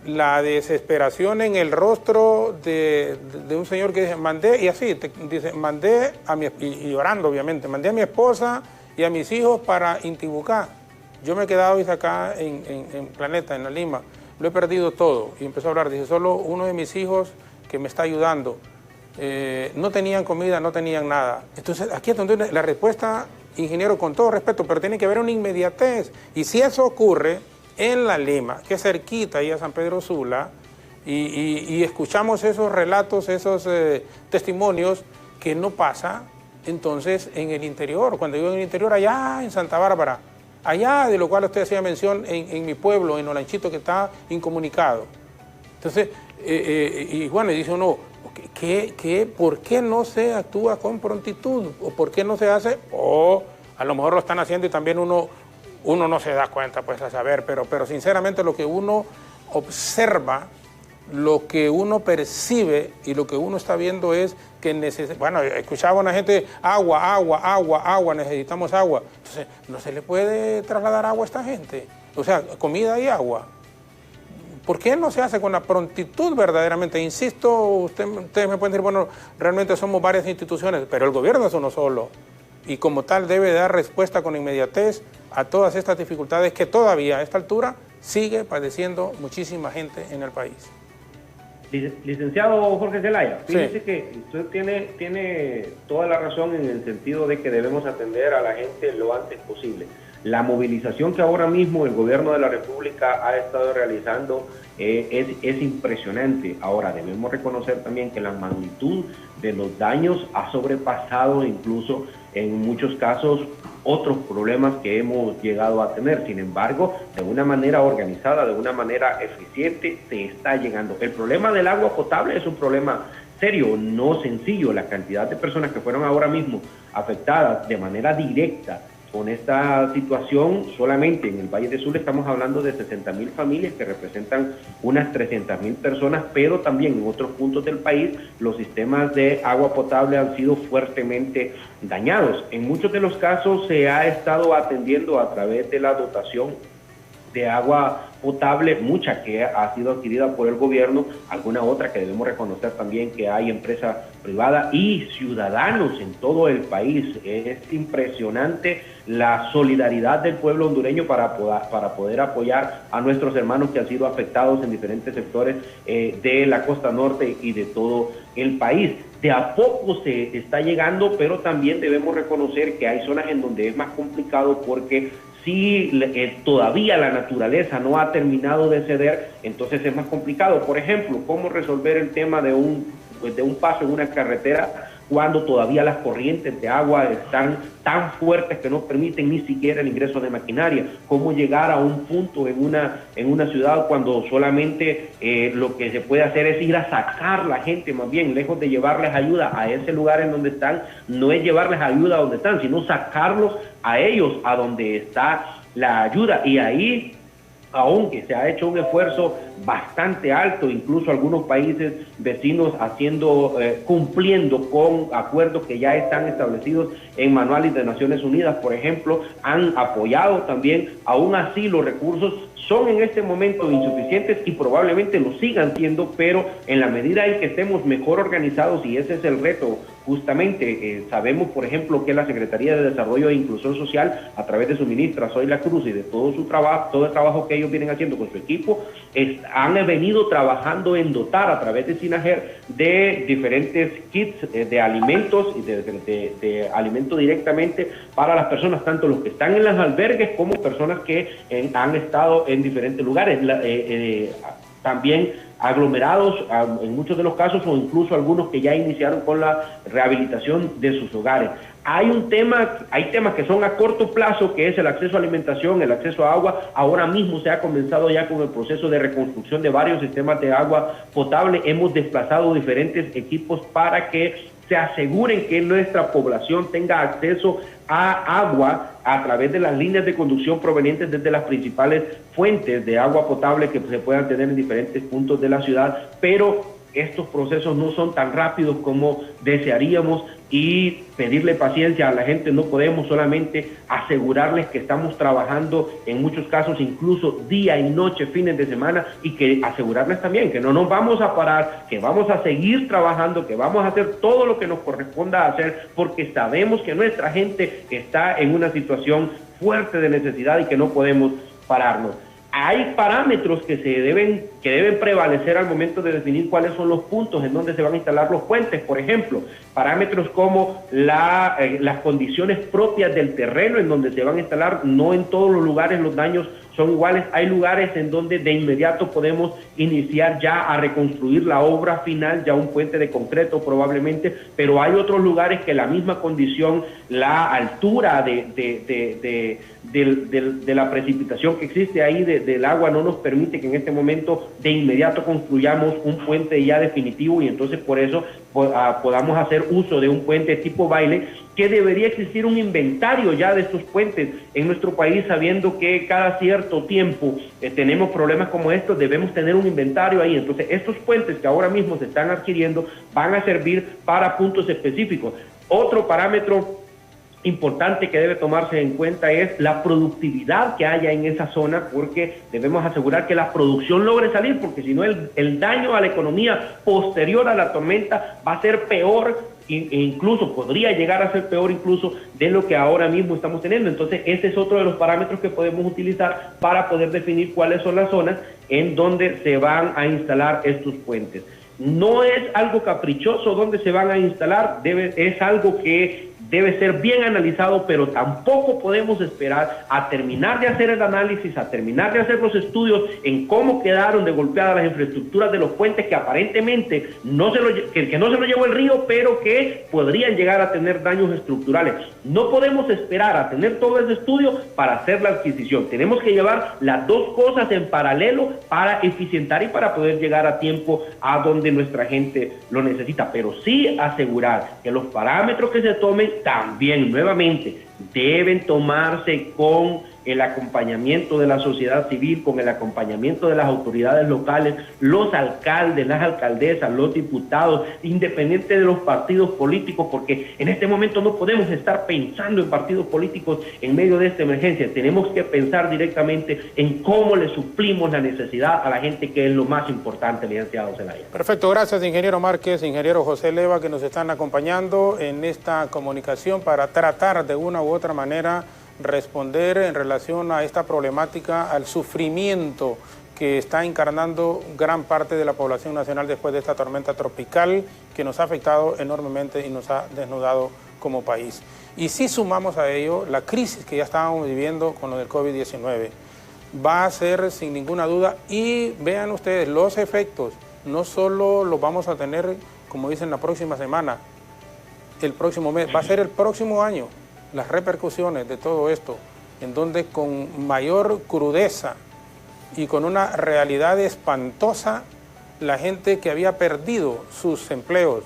[SPEAKER 1] la desesperación en el rostro de un señor que dice, mandé, y así, dice, mandé a mi, y llorando obviamente, mandé a mi esposa y a mis hijos para Intibucá. Yo me he quedado acá en Planeta, en La Lima, lo he perdido todo. Y empezó a hablar, dice, solo uno de mis hijos que me está ayudando. No tenían comida, no tenían nada. Entonces, aquí es donde la respuesta, ingeniero, con todo respeto, pero tiene que haber una inmediatez. Y si eso ocurre en La Lima, que es cerquita ahí a San Pedro Sula, y escuchamos esos relatos, esos testimonios, que no pasa, entonces en el interior, cuando digo en el interior, allá en Santa Bárbara, allá de lo cual usted hacía mención en mi pueblo, en Olanchito, que está incomunicado. Entonces, y bueno, dice uno, ¿por qué no se actúa con prontitud? ¿O por qué no se hace? O a lo mejor lo están haciendo y también uno no se da cuenta, pues, a saber, pero sinceramente lo que uno observa, lo que uno percibe y lo que uno está viendo es que bueno, escuchaba a una gente, agua, necesitamos agua. Entonces, no se le puede trasladar agua a esta gente, o sea, comida y agua. ¿Por qué no se hace con la prontitud verdaderamente? Insisto, ustedes me pueden decir, bueno, realmente somos varias instituciones, pero el gobierno es uno solo. Y como tal debe dar respuesta con inmediatez a todas estas dificultades que todavía a esta altura sigue padeciendo muchísima gente en el país.
[SPEAKER 3] Licenciado Jorge Zelaya, fíjese
[SPEAKER 1] sí,
[SPEAKER 3] que usted tiene toda la razón en el sentido de que debemos atender a la gente lo antes posible. La movilización que ahora mismo el gobierno de la República ha estado realizando es impresionante. Ahora debemos reconocer también que la magnitud de los daños ha sobrepasado incluso en muchos casos otros problemas que hemos llegado a tener. Sin embargo, de una manera organizada, de una manera eficiente, se está llegando. El problema del agua potable es un problema serio, no sencillo. La cantidad de personas que fueron ahora mismo afectadas de manera directa con esta situación, solamente en el Valle de Sula estamos hablando de 60.000 familias que representan unas 300.000 personas, pero también en otros puntos del país los sistemas de agua potable han sido fuertemente dañados. En muchos de los casos se ha estado atendiendo a través de la dotación de agua potable, mucha que ha sido adquirida por el gobierno, alguna otra que debemos reconocer también que hay empresa privada y ciudadanos en todo el país. Es impresionante la solidaridad del pueblo hondureño para poder apoyar a nuestros hermanos que han sido afectados en diferentes sectores de la costa norte y de todo el país. De a poco se está llegando, pero también debemos reconocer que hay zonas en donde es más complicado porque si todavía la naturaleza no ha terminado de ceder, entonces es más complicado. Por ejemplo, ¿cómo resolver el tema de un paso en una carretera cuando todavía las corrientes de agua están tan fuertes que no permiten ni siquiera el ingreso de maquinaria? ¿Cómo llegar a un punto en una ciudad cuando solamente lo que se puede hacer es ir a sacar la gente, más bien, lejos de llevarles ayuda a ese lugar en donde están? No es llevarles ayuda a donde están, sino sacarlos a ellos a donde está la ayuda. Y ahí, aunque se ha hecho un esfuerzo bastante alto, incluso algunos países vecinos cumpliendo con acuerdos que ya están establecidos en manuales de Naciones Unidas, por ejemplo, han apoyado también. Aún así los recursos son en este momento insuficientes y probablemente lo sigan siendo, pero en la medida en que estemos mejor organizados, y ese es el reto justamente, sabemos por ejemplo que la Secretaría de Desarrollo e Inclusión Social, a través de su ministra Zoila Cruz y de todo su trabajo, todo el trabajo que ellos vienen haciendo con su equipo, han venido trabajando en dotar a través de SINAGER de diferentes kits de alimentos y de alimento directamente para las personas, tanto los que están en los albergues como personas que han estado en diferentes lugares, también aglomerados en muchos de los casos, o incluso algunos que ya iniciaron con la rehabilitación de sus hogares. Hay temas que son a corto plazo, que es el acceso a alimentación, el acceso a agua. Ahora mismo se ha comenzado ya con el proceso de reconstrucción de varios sistemas de agua potable. Hemos desplazado diferentes equipos para que se aseguren que nuestra población tenga acceso a agua a través de las líneas de conducción provenientes desde las principales fuentes de agua potable que se puedan tener en diferentes puntos de la ciudad, pero estos procesos no son tan rápidos como desearíamos, y pedirle paciencia a la gente. No podemos solamente asegurarles que estamos trabajando, en muchos casos incluso día y noche, fines de semana, y que asegurarles también que no nos vamos a parar, que vamos a seguir trabajando, que vamos a hacer todo lo que nos corresponda hacer, porque sabemos que nuestra gente está en una situación fuerte de necesidad y que no podemos pararnos. Hay parámetros que deben prevalecer al momento de definir cuáles son los puntos en donde se van a instalar los puentes. Por ejemplo, parámetros como las condiciones propias del terreno en donde se van a instalar. No en todos los lugares los daños son iguales. Hay lugares en donde de inmediato podemos iniciar ya a reconstruir la obra final, ya un puente de concreto probablemente, pero hay otros lugares que la misma condición, la altura de la precipitación que existe ahí del agua no nos permite que en este momento de inmediato construyamos un puente ya definitivo, y entonces por eso podamos hacer uso de un puente tipo baile, que debería existir un inventario ya de estos puentes en nuestro país, sabiendo que cada cierto tiempo tenemos problemas como estos. Debemos tener un inventario ahí. Entonces estos puentes que ahora mismo se están adquiriendo van a servir para puntos específicos. Otro parámetro importante que debe tomarse en cuenta es la productividad que haya en esa zona, porque debemos asegurar que la producción logre salir, porque si no el daño a la economía posterior a la tormenta va a ser peor, e incluso podría llegar a ser peor incluso de lo que ahora mismo estamos teniendo. Entonces ese es otro de los parámetros que podemos utilizar para poder definir cuáles son las zonas en donde se van a instalar estos puentes. No es algo caprichoso donde se van a instalar, es algo que debe ser bien analizado, pero tampoco podemos esperar a terminar de hacer el análisis, a terminar de hacer los estudios en cómo quedaron de golpeadas las infraestructuras de los puentes que aparentemente que no se lo llevó el río, pero que podrían llegar a tener daños estructurales. No podemos esperar a tener todo ese estudio para hacer la adquisición. Tenemos que llevar las dos cosas en paralelo para eficientar y para poder llegar a tiempo a donde nuestra gente lo necesita, pero sí asegurar que los parámetros que se tomen también, nuevamente, deben tomarse con el acompañamiento de la sociedad civil, con el acompañamiento de las autoridades locales, los alcaldes, las alcaldesas, los diputados, independiente de los partidos políticos, porque en este momento no podemos estar pensando en partidos políticos en medio de esta emergencia. Tenemos que pensar directamente en cómo le suplimos la necesidad a la gente, que es lo más importante, licenciado Zelaya.
[SPEAKER 1] Perfecto, gracias ingeniero Márquez, ingeniero José Leva, que nos están acompañando en esta comunicación para tratar de una u otra manera responder en relación a esta problemática, al sufrimiento que está encarnando gran parte de la población nacional después de esta tormenta tropical que nos ha afectado enormemente y nos ha desnudado como país. Y si sumamos a ello la crisis que ya estábamos viviendo con lo del COVID-19, va a ser sin ninguna duda, y vean ustedes los efectos, no solo los vamos a tener, como dicen, la próxima semana, el próximo mes, va a ser el próximo año, las repercusiones de todo esto, en donde con mayor crudeza y con una realidad espantosa, la gente que había perdido sus empleos,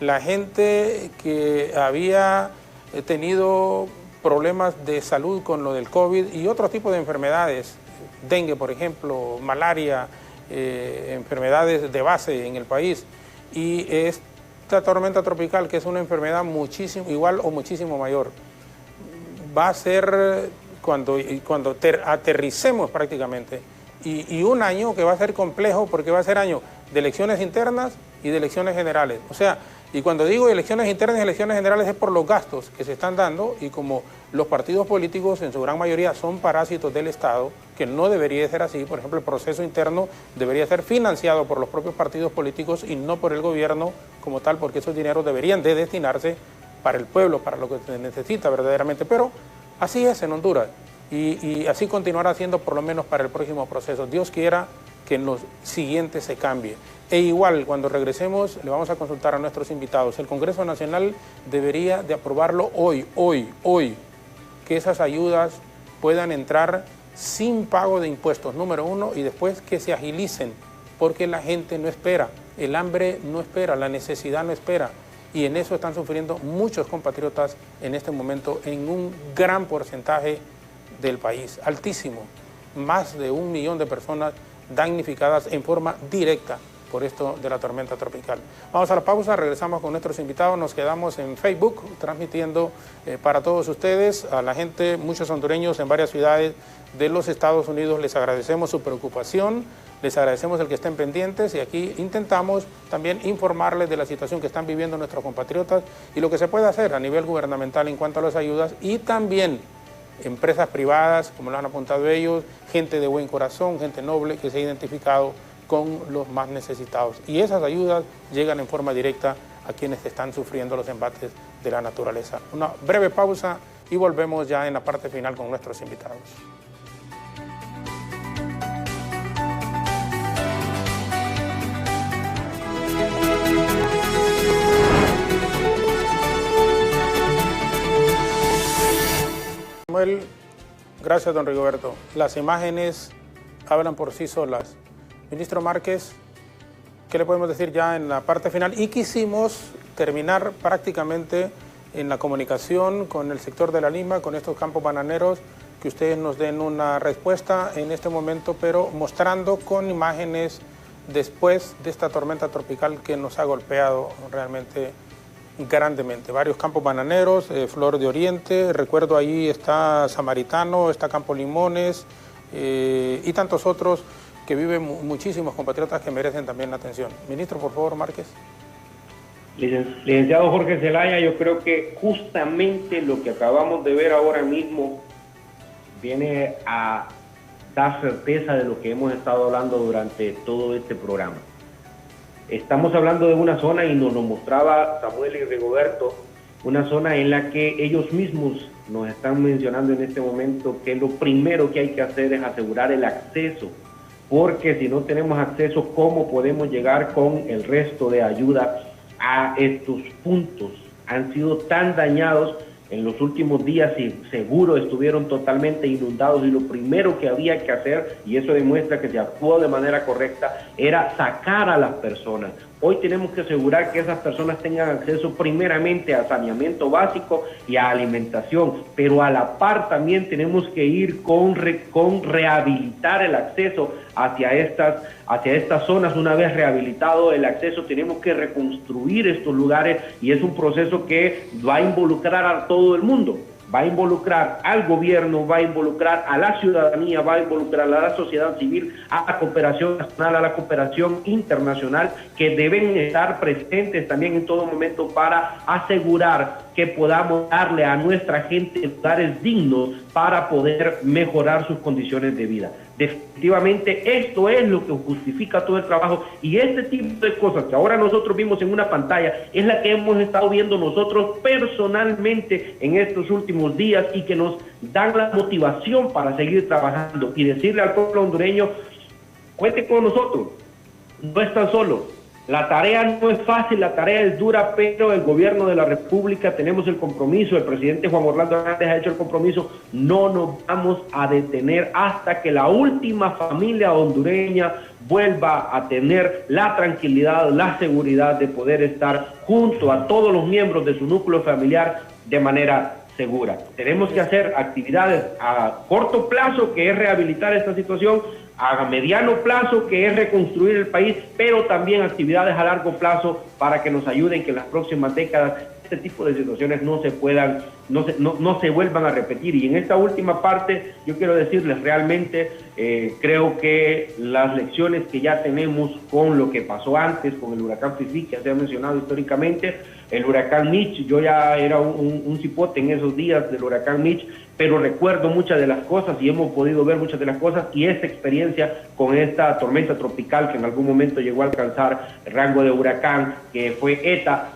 [SPEAKER 1] la gente que había tenido problemas de salud con lo del COVID y otro tipo de enfermedades, dengue por ejemplo, malaria, enfermedades de base en el país, y esta tormenta tropical, que es una enfermedad muchísimo igual o muchísimo mayor, va a ser cuando aterricemos prácticamente, y un año que va a ser complejo porque va a ser año de elecciones internas y de elecciones generales. O sea, y cuando digo elecciones internas y elecciones generales es por los gastos que se están dando, y como los partidos políticos en su gran mayoría son parásitos del Estado, que no debería ser así. Por ejemplo, el proceso interno debería ser financiado por los propios partidos políticos y no por el gobierno como tal, porque esos dineros deberían de destinarse para el pueblo, para lo que se necesita verdaderamente. Pero así es en Honduras, y así continuará siendo por lo menos para el próximo proceso. Dios quiera que en los siguientes se cambie. E igual, cuando regresemos, le vamos a consultar a nuestros invitados. El Congreso Nacional debería de aprobarlo hoy, que esas ayudas puedan entrar sin pago de impuestos, número uno, y después que se agilicen, porque la gente no espera, el hambre no espera, la necesidad no espera, y en eso están sufriendo muchos compatriotas en este momento, en un gran porcentaje del país, altísimo, más de 1 millón de personas damnificadas en forma directa por esto de la tormenta tropical. Vamos a la pausa, regresamos con nuestros invitados, nos quedamos en Facebook transmitiendo para todos ustedes, a la gente, muchos hondureños en varias ciudades de los Estados Unidos, les agradecemos su preocupación, les agradecemos el que estén pendientes, y aquí intentamos también informarles de la situación que están viviendo nuestros compatriotas y lo que se puede hacer a nivel gubernamental en cuanto a las ayudas, y también empresas privadas, como lo han apuntado ellos, gente de buen corazón, gente noble que se ha identificado con los más necesitados. Y esas ayudas llegan en forma directa a quienes están sufriendo los embates de la naturaleza. Una breve pausa y volvemos ya en la parte final con nuestros invitados. Samuel, gracias don Rigoberto. Las imágenes hablan por sí solas. Ministro Márquez, ¿qué le podemos decir ya en la parte final? Y quisimos terminar prácticamente en la comunicación con el sector de La Lima, con estos campos bananeros, que ustedes nos den una respuesta en este momento, pero mostrando con imágenes después de esta tormenta tropical que nos ha golpeado realmente grandemente. Varios campos bananeros, Flor de Oriente, recuerdo ahí está Samaritano, está Campo Limones y tantos otros que viven muchísimos compatriotas que merecen también la atención. Ministro, por favor, Márquez.
[SPEAKER 3] Licenciado Jorge Zelaya, yo creo que justamente lo que acabamos de ver ahora mismo viene a dar certeza de lo que hemos estado hablando durante todo este programa. Estamos hablando de una zona, y nos lo mostraba Samuel y Rigoberto, una zona en la que ellos mismos nos están mencionando en este momento que lo primero que hay que hacer es asegurar el acceso, porque si no tenemos acceso, ¿cómo podemos llegar con el resto de ayuda a estos puntos? Han sido tan dañados en los últimos días y seguro estuvieron totalmente inundados, y lo primero que había que hacer, y eso demuestra que se actuó de manera correcta, era sacar a las personas, Hoy tenemos que asegurar que esas personas tengan acceso primeramente a saneamiento básico y a alimentación, pero a la par también tenemos que ir con rehabilitar el acceso hacia estas zonas. Una vez rehabilitado el acceso, tenemos que reconstruir estos lugares, y es un proceso que va a involucrar a todo el mundo. Va a involucrar al gobierno, va a involucrar a la ciudadanía, va a involucrar a la sociedad civil, a la cooperación nacional, a la cooperación internacional, que deben estar presentes también en todo momento para asegurar que podamos darle a nuestra gente lugares dignos para poder mejorar sus condiciones de vida. Definitivamente esto es lo que justifica todo el trabajo, y este tipo de cosas que ahora nosotros vimos en una pantalla es la que hemos estado viendo nosotros personalmente en estos últimos días, y que nos dan la motivación para seguir trabajando y decirle al pueblo hondureño: cuente con nosotros, no están solos. La tarea no es fácil, la tarea es dura, pero el gobierno de la República tenemos el compromiso, el presidente Juan Orlando Hernández ha hecho el compromiso, no nos vamos a detener hasta que la última familia hondureña vuelva a tener la tranquilidad, la seguridad de poder estar junto a todos los miembros de su núcleo familiar de manera segura. Tenemos que hacer actividades a corto plazo, que es rehabilitar esta situación, a mediano plazo, que es reconstruir el país, pero también actividades a largo plazo para que nos ayuden que en las próximas décadas este tipo de situaciones no se vuelvan a repetir. Y en esta última parte yo quiero decirles, realmente creo que las lecciones que ya tenemos con lo que pasó antes, con el huracán Fifi, que se ha mencionado históricamente, el huracán Mitch, yo ya era un cipote en esos días del huracán Mitch, pero recuerdo muchas de las cosas y hemos podido ver muchas de las cosas, y esta experiencia con esta tormenta tropical que en algún momento llegó a alcanzar el rango de huracán, que fue ETA,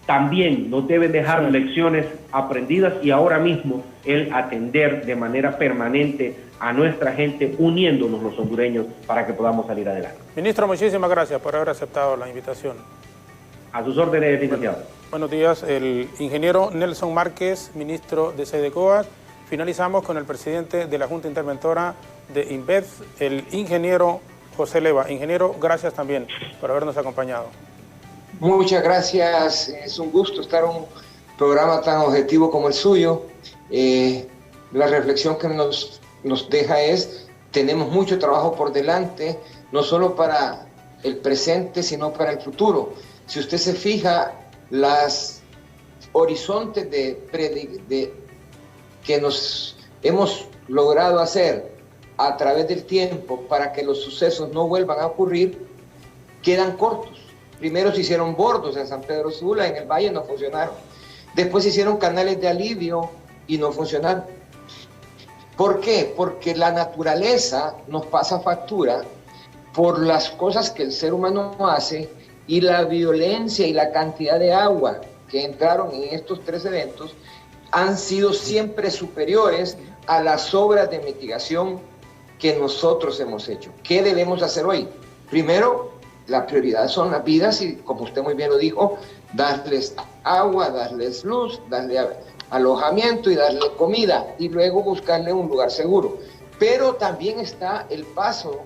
[SPEAKER 3] también nos deben dejar lecciones aprendidas, y ahora mismo el atender de manera permanente a nuestra gente, uniéndonos los hondureños para que podamos salir adelante.
[SPEAKER 1] Ministro, muchísimas gracias por haber aceptado la invitación.
[SPEAKER 3] A sus órdenes, licenciado.
[SPEAKER 1] Buenos días, el ingeniero Nelson Márquez, ministro de SEDECOAS. Finalizamos con el presidente de la Junta Interventora de INVEDS, el ingeniero José Leva. Ingeniero, gracias también por habernos acompañado.
[SPEAKER 2] Muchas gracias, es un gusto estar en un programa tan objetivo como el suyo. La reflexión que nos deja es: tenemos mucho trabajo por delante, no solo para el presente, sino para el futuro. Si usted se fija, las horizontes que nos hemos logrado hacer a través del tiempo para que los sucesos no vuelvan a ocurrir, quedan cortos. Primero se hicieron bordos en San Pedro Sula, en el Valle, no funcionaron. Después se hicieron canales de alivio y no funcionaron. ¿Por qué? Porque la naturaleza nos pasa factura por las cosas que el ser humano hace, y la violencia y la cantidad de agua que entraron en estos tres eventos han sido siempre superiores a las obras de mitigación que nosotros hemos hecho. ¿Qué debemos hacer hoy? Primero, la prioridad son las vidas, y como usted muy bien lo dijo, darles agua, darles luz, darle alojamiento y darle comida, y luego buscarle un lugar seguro. Pero también está el paso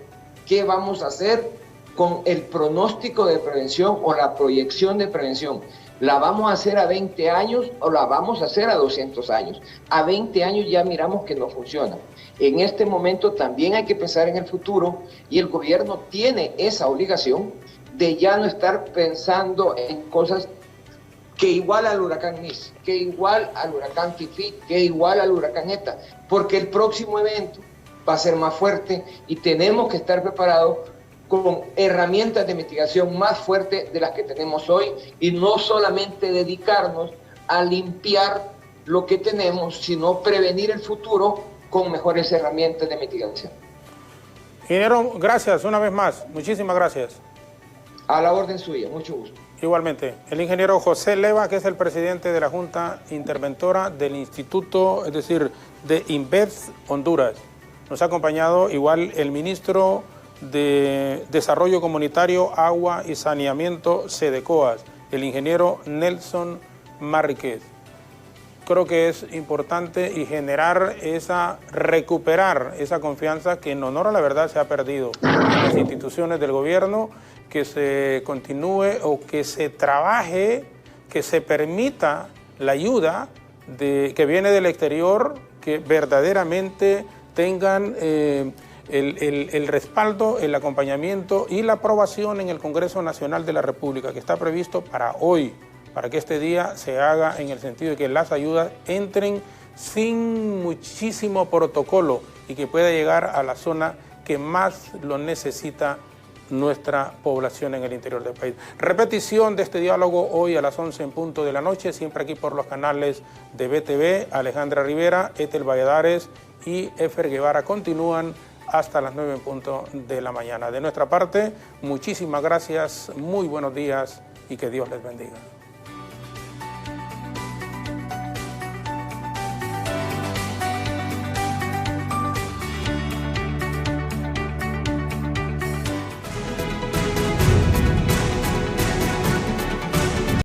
[SPEAKER 2] que vamos a hacer con el pronóstico de prevención o la proyección de prevención. ¿La vamos a hacer a 20 años o la vamos a hacer a 200 años? A 20 años ya miramos que no funciona. En este momento también hay que pensar en el futuro, y el gobierno tiene esa obligación de ya no estar pensando en cosas que igual al huracán Mitch, que igual al huracán Fifi, que igual al huracán ETA, porque el próximo evento va a ser más fuerte y tenemos que estar preparados con herramientas de mitigación más fuertes de las que tenemos hoy, y no solamente dedicarnos a limpiar lo que tenemos, sino prevenir el futuro con mejores herramientas de mitigación.
[SPEAKER 1] Ingeniero, gracias una vez más. Muchísimas gracias.
[SPEAKER 2] A la orden suya, mucho gusto.
[SPEAKER 1] Igualmente, el ingeniero José Leva, que es el presidente de la Junta Interventora del Instituto, es decir, de INVEDS Honduras. Nos ha acompañado igual el ministro de Desarrollo Comunitario, Agua y Saneamiento SEDECOAS, el ingeniero Nelson Márquez. Creo que es importante y recuperar esa confianza que en honor a la verdad se ha perdido en las instituciones del gobierno, que se continúe o que se trabaje, que se permita la ayuda que viene del exterior, que verdaderamente tengan el respaldo, el acompañamiento y la aprobación en el Congreso Nacional de la República, que está previsto para hoy, para que este día se haga en el sentido de que las ayudas entren sin muchísimo protocolo y que pueda llegar a la zona que más lo necesita nuestra población en el interior del país. Repetición de este diálogo hoy a las 11 en punto de la noche, siempre aquí por los canales de BTV. Alejandra Rivera, Ethel Valladares y Efer Guevara continúan hasta las 9 en punto de la mañana. De nuestra parte, muchísimas gracias, muy buenos días y que Dios les bendiga.